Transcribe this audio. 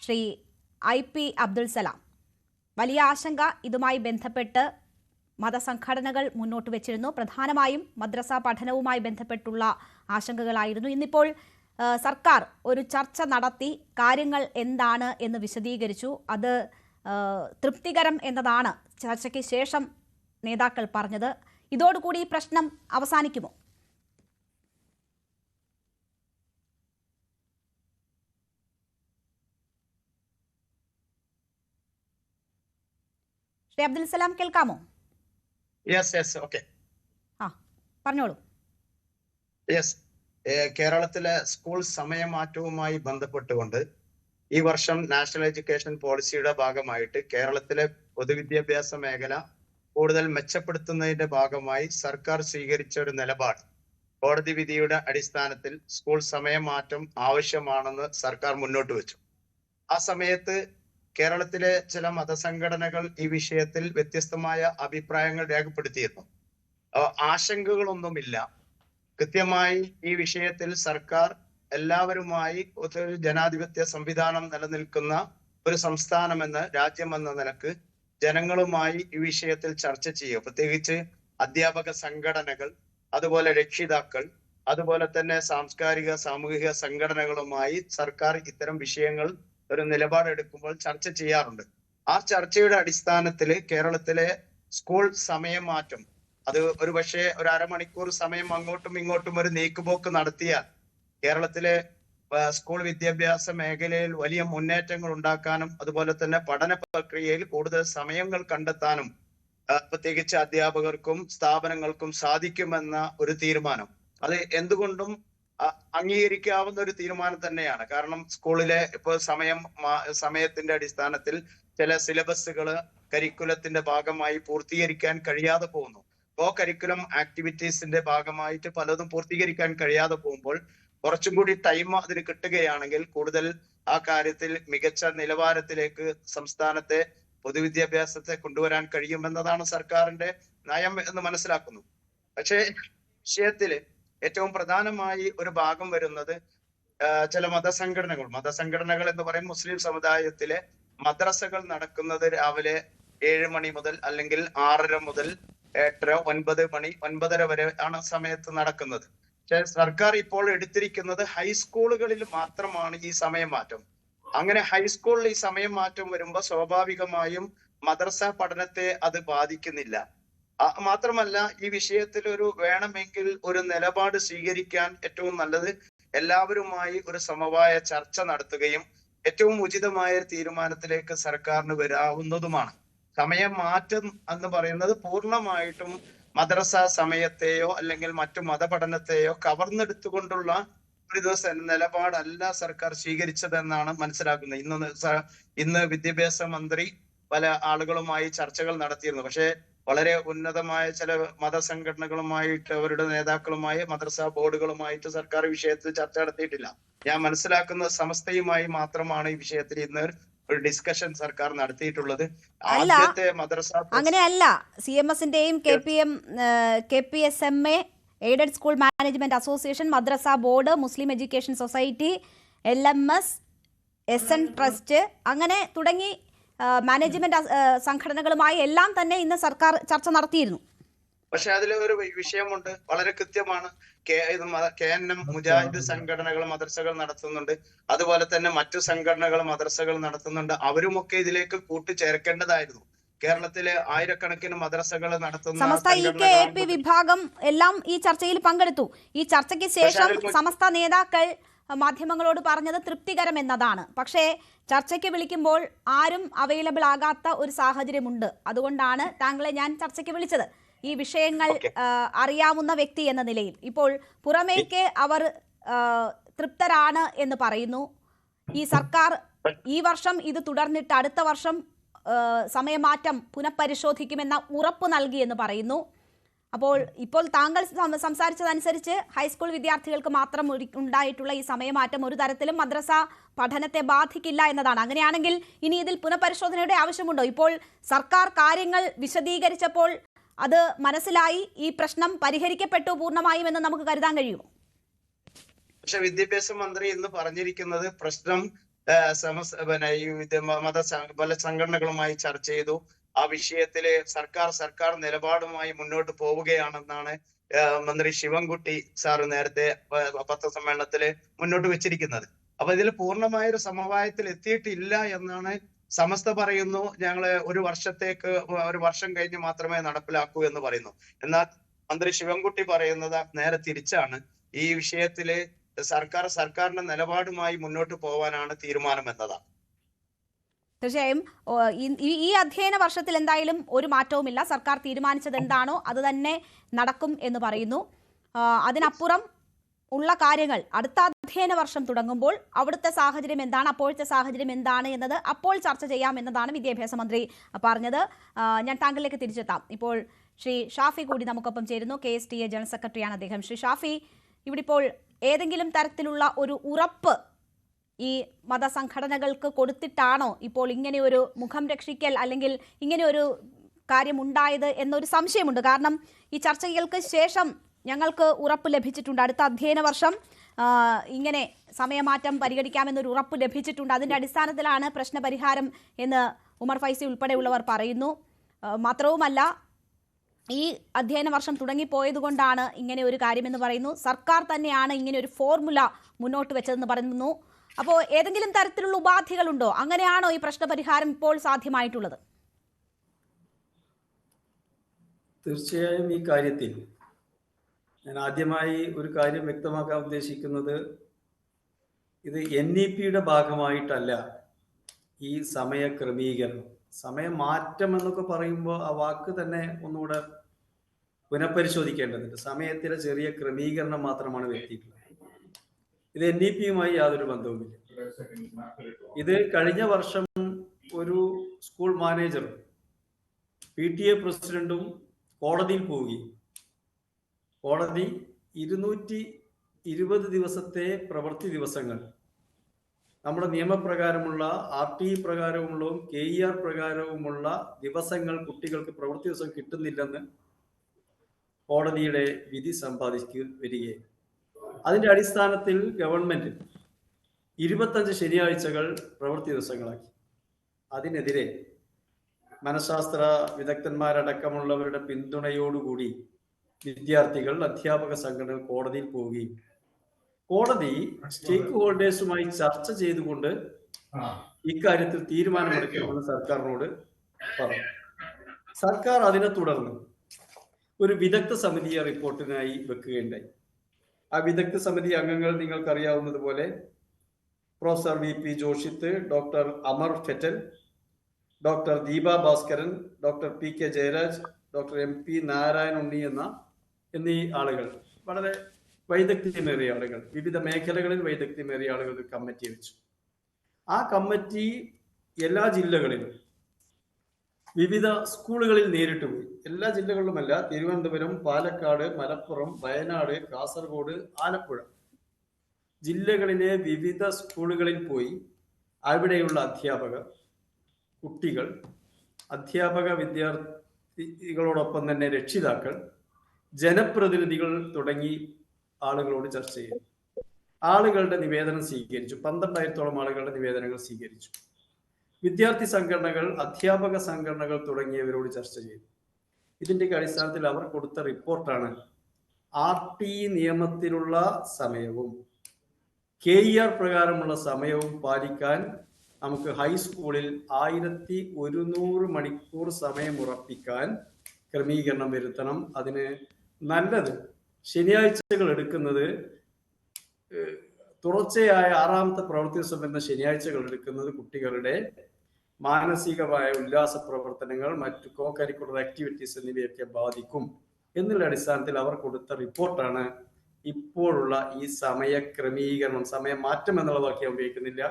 Shri IP Abdul Salam. വലിയ ആശങ്ക ഇതുമായി ബന്ധപ്പെട്ട് മതസംഘടനകൾ മുന്നോട്ട് വെച്ചിരുന്നു. പ്രധാനമായും മദ്രസ പഠനവുമായി ബന്ധപ്പെട്ടുള്ള ആശങ്കകളായിരുന്നു. ഇന്നിപ്പോൾ സർക്കാർ ഒരു ചർച്ച നടത്തി കാര്യങ്ങൾ എന്താണ് എന്ന് വിശദീകരിച്ചു. അത് തൃപ്തികരം എന്നതാണ് ചർച്ചയ്ക്ക് ശേഷം നേതാക്കൾ പറഞ്ഞത്. ഇതോടുകൂടി ഈ പ്രശ്നം അവസാനിക്കുമോ? ശ്രീ അബ്ദുൽ സലാം കേൾക്കാമോ? പറഞ്ഞോളൂ. കേരളത്തിലെ സ്കൂൾ സമയമാറ്റവുമായി ബന്ധപ്പെട്ടുകൊണ്ട് ഈ വർഷം നാഷണൽ എഡ്യൂക്കേഷൻ പോളിസിയുടെ ഭാഗമായിട്ട് കേരളത്തിലെ പൊതുവിദ്യാഭ്യാസ മേഖല കൂടുതൽ മെച്ചപ്പെടുത്തുന്നതിന്റെ ഭാഗമായി സർക്കാർ സ്വീകരിച്ച ഒരു നിലപാട്, കോടതി വിധിയുടെ അടിസ്ഥാനത്തിൽ സ്കൂൾ സമയമാറ്റം ആവശ്യമാണെന്ന് സർക്കാർ മുന്നോട്ട് വെച്ചു. ആ സമയത്ത് കേരളത്തിലെ ചില മതസംഘടനകൾ ഈ വിഷയത്തിൽ വ്യത്യസ്തമായ അഭിപ്രായങ്ങൾ രേഖപ്പെടുത്തിയിരുന്നു. ആശങ്കകളൊന്നുമില്ല. കൃത്യമായി ഈ വിഷയത്തിൽ സർക്കാർ എല്ലാവരുമായി ഒരു ജനാധിപത്യ സംവിധാനം നിലനിൽക്കുന്ന ഒരു സംസ്ഥാനമെന്ന് രാജ്യമെന്ന നിലക്ക് ജനങ്ങളുമായി ഈ വിഷയത്തിൽ ചർച്ച ചെയ്യുക. പ്രത്യേകിച്ച് അധ്യാപക സംഘടനകൾ, അതുപോലെ രക്ഷിതാക്കൾ, അതുപോലെ തന്നെ സാംസ്കാരിക സാമൂഹിക സംഘടനകളുമായി സർക്കാർ ഇത്തരം വിഷയങ്ങൾ ഒരു നിലപാടെടുക്കുമ്പോൾ ചർച്ച ചെയ്യാറുണ്ട്. ആ ചർച്ചയുടെ അടിസ്ഥാനത്തിൽ കേരളത്തിലെ സ്കൂൾ സമയമാറ്റം അത് ഒരു പക്ഷേ ഒരു അരമണിക്കൂർ സമയം അങ്ങോട്ടും ഇങ്ങോട്ടും ഒരു നീക്കുപോക്ക് നടത്തിയാൽ കേരളത്തിലെ സ്കൂൾ വിദ്യാഭ്യാസ മേഖലയിൽ വലിയ മുന്നേറ്റങ്ങൾ ഉണ്ടാക്കാനും അതുപോലെ തന്നെ പഠന പ്രക്രിയയിൽ കൂടുതൽ സമയങ്ങൾ കണ്ടെത്താനും പ്രത്യേകിച്ച് അധ്യാപകർക്കും സ്ഥാപനങ്ങൾക്കും സാധിക്കുമെന്ന ഒരു തീരുമാനം അത് എന്തുകൊണ്ടും അംഗീകരിക്കാവുന്ന ഒരു തീരുമാനം തന്നെയാണ്. കാരണം സ്കൂളിലെ ഇപ്പോൾ സമയത്തിന്റെ അടിസ്ഥാനത്തിൽ ചില സിലബസുകൾ കരിക്കുലത്തിന്റെ ഭാഗമായി പൂർത്തീകരിക്കാൻ കഴിയാതെ പോകുന്നു. കോ കരിക്കുലം ആക്ടിവിറ്റീസിന്റെ ഭാഗമായിട്ട് പലതും പൂർത്തീകരിക്കാൻ കഴിയാതെ പോകുമ്പോൾ കുറച്ചും കൂടി ടൈം അതിന് കിട്ടുകയാണെങ്കിൽ കൂടുതൽ ആ കാര്യത്തിൽ മികച്ച നിലവാരത്തിലേക്ക് സംസ്ഥാനത്തെ പൊതുവിദ്യാഭ്യാസത്തെ കൊണ്ടുവരാൻ കഴിയുമെന്നതാണ് സർക്കാരിന്റെ നയം എന്ന് മനസ്സിലാക്കുന്നു. പക്ഷേ വിഷയത്തില് ഏറ്റവും പ്രധാനമായി ഒരു ഭാഗം വരുന്നത് ചില മതസംഘടനകൾ എന്ന് പറയും മുസ്ലിം സമുദായത്തിലെ മദ്രസകൾ നടക്കുന്നത് രാവിലെ 7 മണി മുതൽ അല്ലെങ്കിൽ 6:30 മുതൽ 8:30, 9 മണി 9:30 വരെ ആണ് സമയത്ത് നടക്കുന്നത്. പക്ഷെ സർക്കാർ ഇപ്പോൾ എടുത്തിരിക്കുന്നത് ഹൈസ്കൂളുകളിൽ മാത്രമാണ് ഈ സമയം മാറ്റം. അങ്ങനെ ഹൈസ്കൂളിൽ ഈ സമയം മാറ്റം വരുമ്പോൾ സ്വാഭാവികമായും മദ്രസ പഠനത്തെ അത് ബാധിക്കുന്നില്ല. മാത്രമല്ല ഈ വിഷയത്തിൽ വേണമെങ്കിൽ ഒരു നിലപാട് സ്വീകരിക്കാൻ ഏറ്റവും നല്ലത് എല്ലാവരുമായി ഒരു സമവായ ചർച്ച നടത്തുകയും ഏറ്റവും ഉചിതമായ തീരുമാനത്തിലേക്ക് സർക്കാരിന് വരാവുന്നതുമാണ്. സമയം മാറ്റം എന്ന് പറയുന്നത് പൂർണ്ണമായിട്ടും മദ്രസ സമയത്തെയോ അല്ലെങ്കിൽ മറ്റു മതപഠനത്തെയോ കവർന്നെടുത്തുകൊണ്ടുള്ള ഒരു ദിവസം നിലപാടല്ല സർക്കാർ സ്വീകരിച്ചതെന്നാണ് മനസ്സിലാക്കുന്നത്. ഇന്ന് വിദ്യാഭ്യാസ മന്ത്രി പല ആളുകളുമായി ചർച്ചകൾ നടത്തിയിരുന്നു. പക്ഷേ വളരെ ഉന്നതമായ ചില മതസംഘടനകളുമായിട്ട് അവരുടെ നേതാക്കളുമായി മദ്രസ ബോർഡുകളുമായിട്ട് സർക്കാർ വിഷയത്തിൽ ചർച്ച നടത്തിയിട്ടില്ല. ഞാൻ മനസ്സിലാക്കുന്ന സമസ്തയുമായി മാത്രമാണ് ഈ വിഷയത്തിൽ ഇന്ന് ഒരു ഡിസ്കഷൻ സർക്കാർ നടത്തിയിട്ടുള്ളത്. ആദ്യത്തെ മദ്രസ അങ്ങനെയല്ല. CMSന്റെയും KPSMA, aided school management association, മദ്രസ board, Muslim education society, LMS, SN trust അങ്ങനെ തുടങ്ങി മാനേജ്മെന്റ് സംഘടനകളുമായി എല്ലാം തന്നെ ഇന്ന് സർക്കാർ ചർച്ച നടത്തിയിരുന്നു. പക്ഷെ അതിൽ ഒരു വിഷയമുണ്ട്, വളരെ കൃത്യമാണ്. KNM മുജാഹിദ് സംഘടനകൾ മദ്രസകൾ നടത്തുന്നുണ്ട്, അതുപോലെ തന്നെ മറ്റു സംഘടനകൾ മദ്രസകൾ നടത്തുന്നുണ്ട്. അവരുമൊക്കെ ഇതിലേക്ക് കൂട്ടിച്ചേർക്കേണ്ടതായിരുന്നു. കേരളത്തിലെ ആയിരക്കണക്കിന് മദ്രസകൾ നടത്തുന്ന സമസ്ത EKAP വിഭാഗം എല്ലാം ഈ ചർച്ചയിൽ പങ്കെടുത്തു. ഈ ചർച്ചയ്ക്ക് ശേഷം സമസ്ത നേതാക്കൾ മാധ്യമങ്ങളോട് പറഞ്ഞത് തൃപ്തികരം എന്നതാണ്. പക്ഷേ ചർച്ചയ്ക്ക് വിളിക്കുമ്പോൾ ആരും അവൈലബിൾ ആകാത്ത ഒരു സാഹചര്യമുണ്ട്. അതുകൊണ്ടാണ് താങ്കളെ ഞാൻ ചർച്ചയ്ക്ക് വിളിച്ചത്. ഈ വിഷയങ്ങൾ അറിയാവുന്ന വ്യക്തി എന്ന നിലയിൽ ഇപ്പോൾ പുറമേക്ക് അവർ തൃപ്തരാണ് എന്ന് പറയുന്നു. ഈ സർക്കാർ ഈ വർഷം ഇത് തുടർന്നിട്ട് അടുത്ത വർഷം സമയമാറ്റം പുനഃപരിശോധിക്കുമെന്ന ഉറപ്പ് നൽകിയെന്ന് പറയുന്നു. ഇപ്പോൾ താങ്കൾ സംസാരിച്ചതനുസരിച്ച് ഹൈസ്കൂൾ വിദ്യാർത്ഥികൾക്ക് മാത്രം ഉണ്ടായിട്ടുള്ള ഈ സമയമാറ്റം ഒരു തരത്തിലും മദ്രസ പഠനത്തെ ബാധിക്കില്ല എന്നതാണ്. അങ്ങനെയാണെങ്കിൽ ഇനി ഇതിൽ പുനഃപരിശോധനയുടെ ആവശ്യമുണ്ടോ? ഇപ്പോൾ സർക്കാർ കാര്യങ്ങൾ വിശദീകരിച്ചപ്പോൾ അത് മനസ്സിലായി, ഈ പ്രശ്നം പരിഹരിക്കപ്പെട്ടു പൂർണ്ണമായും എന്ന് നമുക്ക് കരുതാൻ കഴിയുമോ? പക്ഷെ വിദ്യാഭ്യാസ മന്ത്രി ഇന്ന് പറഞ്ഞിരിക്കുന്നത് പ്രശ്നം പിന്നെ ഈ പല സംഘടനകളുമായി ചർച്ച ചെയ്തു. ആ വിഷയത്തില് സർക്കാർ നിലപാടുമായി മുന്നോട്ട് പോവുകയാണെന്നാണ് മന്ത്രി ശിവൻകുട്ടി സാറ് നേരത്തെ പത്രസമ്മേളനത്തില് മുന്നോട്ട് വെച്ചിരിക്കുന്നത്. അപ്പൊ ഇതിൽ പൂർണ്ണമായ ഒരു സമവായത്തിൽ എത്തിയിട്ടില്ല എന്നാണ് സമസ്ത പറയുന്നു. ഞങ്ങള് ഒരു വർഷം കഴിഞ്ഞ് മാത്രമേ നടപ്പിലാക്കൂ എന്ന് പറയുന്നു. എന്നാൽ മന്ത്രി ശിവൻകുട്ടി പറയുന്നത് നേരെ തിരിച്ചാണ്. ഈ വിഷയത്തില് സർക്കാരിന്റെ നിലപാടുമായി മുന്നോട്ട് പോവാനാണ് തീരുമാനം എന്നതാണ്. തീർച്ചയായും ഈ അധ്യയന വർഷത്തിൽ എന്തായാലും ഒരു മാറ്റവുമില്ല. സർക്കാർ തീരുമാനിച്ചത് എന്താണോ അത് തന്നെ നടക്കും എന്ന് പറയുന്നു. അതിനപ്പുറം ഉള്ള കാര്യങ്ങൾ അടുത്ത അധ്യയന വർഷം തുടങ്ങുമ്പോൾ അവിടുത്തെ സാഹചര്യം എന്താണ്, അപ്പോഴത്തെ സാഹചര്യം എന്താണ് എന്നത് അപ്പോൾ ചർച്ച ചെയ്യാം എന്നതാണ് വിദ്യാഭ്യാസ മന്ത്രി പറഞ്ഞത്. ഞാൻ താങ്കളിലേക്ക് തിരിച്ചെത്താം. ഇപ്പോൾ ശ്രീ ഷാഫി കൂടി നമുക്കൊപ്പം ചേരുന്നു. KSTA ജനറൽ സെക്രട്ടറിയാണ് അദ്ദേഹം. ശ്രീ ഷാഫി, ഇവിടെ ഇപ്പോൾ ഏതെങ്കിലും തരത്തിലുള്ള ഒരു ഉറപ്പ് ഈ മതസംഘടനകൾക്ക് കൊടുത്തിട്ടാണോ ഇപ്പോൾ ഇങ്ങനെ ഒരു മുഖം രക്ഷിക്കൽ അല്ലെങ്കിൽ ഇങ്ങനെ ഒരു കാര്യം ഉണ്ടായത് എന്നൊരു സംശയമുണ്ട്. കാരണം ഈ ചർച്ചകൾക്ക് ശേഷം ഞങ്ങൾക്ക് ഉറപ്പ് ലഭിച്ചിട്ടുണ്ട്, അടുത്ത അധ്യയന വർഷം ഇങ്ങനെ സമയമാറ്റം പരിഗണിക്കാമെന്നൊരു ഉറപ്പ് ലഭിച്ചിട്ടുണ്ട്. അതിൻ്റെ അടിസ്ഥാനത്തിലാണ് പ്രശ്നപരിഹാരം എന്ന് ഉമർ ഫൈസി ഉൾപ്പെടെയുള്ളവർ പറയുന്നു. മാത്രവുമല്ല, ഈ അധ്യയന വർഷം തുടങ്ങിപ്പോയത് കൊണ്ടാണ് ഇങ്ങനെ ഒരു കാര്യമെന്ന് പറയുന്നു. സർക്കാർ തന്നെയാണ് ഇങ്ങനെ ഒരു ഫോർമുല മുന്നോട്ട് വെച്ചതെന്ന് പറയുന്നു. അപ്പോൾ ഏതെങ്കിലും തരത്തിലുള്ള ഉപാധികളുണ്ടോ? അങ്ങനെയാണോ ഈ പ്രശ്നപരിഹാരം ഇപ്പോൾ സാധ്യമായിട്ടുള്ളത്? തീർച്ചയായും ഈ കാര്യത്തിൽ ഞാൻ ആദ്യമായി ഒരു കാര്യം വ്യക്തമാക്കാൻ ഉദ്ദേശിക്കുന്നത്, ഇത് NEP-യുടെ ഭാഗമായിട്ടല്ല ഈ സമയ ക്രമീകരണം. സമയം മാറ്റം എന്നൊക്കെ പറയുമ്പോൾ ആ വാക്ക് തന്നെ ഒന്നുകൂടെ പുനഃപരിശോധിക്കേണ്ടതുണ്ട്. സമയത്തിലെ ചെറിയ ക്രമീകരണം മാത്രമാണ് വരുത്തിയിട്ടുള്ളത്. ഇത് NEP-യുമായി യാതൊരു ബന്ധവുമില്ല. ഇത് കഴിഞ്ഞ വർഷം ഒരു സ്കൂൾ മാനേജറും PTA പ്രസിഡന്റും കോടതിയിൽ പോവുകയും കോടതി 220 ദിവസത്തെ പ്രവൃത്തി ദിവസങ്ങൾ നമ്മുടെ നിയമപ്രകാരമുള്ള RTE പ്രകാരമുള്ള KER പ്രകാരവുമുള്ള ദിവസങ്ങൾ കുട്ടികൾക്ക് പ്രവൃത്തി ദിവസം കിട്ടുന്നില്ലെന്ന് കോടതിയുടെ വിധി സമ്പാദിച്ചു വരികയും അതിന്റെ അടിസ്ഥാനത്തിൽ ഗവൺമെന്റ് 25 ശനിയാഴ്ചകൾ പ്രവൃത്തി ദിവസങ്ങളാക്കി. അതിനെതിരെ മനഃശാസ്ത്ര വിദഗ്ധന്മാരടക്കമുള്ളവരുടെ പിന്തുണയോടുകൂടി വിദ്യാർത്ഥികൾ, അധ്യാപക സംഘടനകൾ കോടതിയിൽ പോവുകയും കോടതി സ്റ്റേക്ക് ഹോൾഡേഴ്സുമായി ചർച്ച ചെയ്തുകൊണ്ട് ഇക്കാര്യത്തിൽ തീരുമാനമെടുക്കണമെന്ന് സർക്കാരിനോട് പറഞ്ഞു. സർക്കാർ അതിനെ തുടർന്ന് ഒരു വിദഗ്ധ സമിതിയെ റിപ്പോർട്ടിനായി വെക്കുകയുണ്ടായി. ആ വിദഗ്ധ സമിതി അംഗങ്ങൾ നിങ്ങൾക്കറിയാവുന്നതുപോലെ professor VP Joshith, doctor Amar ഫെറ്റൽ, doctor Deepa Bhaskaran, doctor PK Jayaraj, doctor MP Narayana Unni എന്നീ ആളുകൾ, വളരെ വൈദഗ്ധ്യമേറിയ ആളുകൾ, വിവിധ മേഖലകളിൽ വൈദഗ്ധ്യമേറിയ ആളുകൾ ഒരു കമ്മിറ്റി വെച്ചു. ആ കമ്മിറ്റി എല്ലാ ജില്ലകളിലും വിവിധ സ്കൂളുകളിൽ നേരിട്ട് പോയി. എല്ലാ ജില്ലകളിലുമല്ല, തിരുവനന്തപുരം, പാലക്കാട്, മലപ്പുറം, വയനാട്, കാസർഗോഡ്, ആലപ്പുഴ ജില്ലകളിലെ വിവിധ സ്കൂളുകളിൽ പോയി അവിടെയുള്ള അധ്യാപകർ, കുട്ടികൾ, അധ്യാപക വിദ്യാർത്ഥികളോടൊപ്പം തന്നെ രക്ഷിതാക്കൾ, ജനപ്രതിനിധികൾ തുടങ്ങി ആളുകളോട് ചർച്ച ചെയ്തു. ആളുകളുടെ നിവേദനം സ്വീകരിച്ചു. 12,000-ഓളം ആളുകളുടെ നിവേദനങ്ങൾ സ്വീകരിച്ചു. വിദ്യാർത്ഥി സംഘടനകൾ, അധ്യാപക സംഘടനകൾ തുടങ്ങിയവരോട് ചർച്ച ചെയ്തു. ഇതിന്റെ അടിസ്ഥാനത്തിൽ അവർ കൊടുത്ത റിപ്പോർട്ടാണ് RTE നിയമത്തിലുള്ള സമയവും KER പ്രകാരമുള്ള സമയവും പാലിക്കാൻ നമുക്ക് ഹൈസ്കൂളിൽ 1100 മണിക്കൂർ സമയം ഉറപ്പിക്കാൻ ക്രമീകരണം വരുത്തണം. അതിന് നല്ലത് ശനിയാഴ്ചകൾ എടുക്കുന്നത്, തുടർച്ചയായ 6ാമത്തെ പ്രവൃത്തി ദിവസം എന്ന ശനിയാഴ്ചകൾ എടുക്കുന്നത് കുട്ടികളുടെ മാനസികമായ ഉല്ലാസ പ്രവർത്തനങ്ങൾ, മറ്റു കോ കരിക്കുലർ ആക്ടിവിറ്റീസ് എന്നിവയൊക്കെ ബാധിക്കും എന്നുള്ള അടിസ്ഥാനത്തിൽ അവർ കൊടുത്ത റിപ്പോർട്ടാണ് ഇപ്പോഴുള്ള ഈ സമയ ക്രമീകരണം. സമയം മാറ്റം എന്നുള്ള വാക്ക് ഞാൻ ഉപയോഗിക്കുന്നില്ല.